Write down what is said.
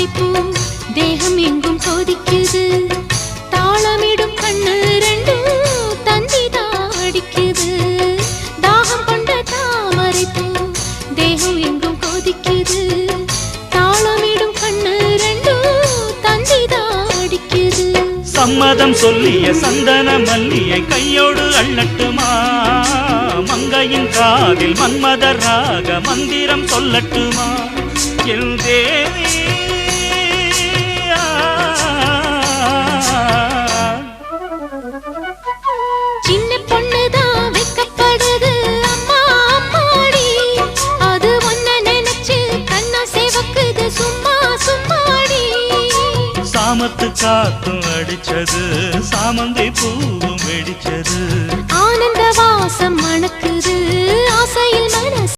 தாமரைப்பூ தேகம் எங்கும் கொதிக்குது தாளமிடும் கண்ணு ரெண்டும் தந்திதா அடிக்குது தாகம் கொண்ட தாமரைப்பூ தேகம் எங்கும் கொதிக்குது தாளமிடும் கண்ணு ரெண்டும் தந்திதா அடிக்குது சம்மதம் சொல்லிய சந்தன மல்லியை கையோடு அள்ளட்டுமா மங்கையின் காதில் மன்மதராக மந்திரம் சொல்லட்டுமா என் தேவி சின்ன பொண்ணுதான் வைக்கப்படுது அம்மா அம்மாடி அது ஒன்ன நினைச்சு கண்ணா சேவக்குது சும்மா சும்மாடி சாமத்து காத்தும் அடிச்சது சாமந்தி பூவும் வெடிச்சது ஆனந்த வாசம் மணக்குது ஆசையில் மனசு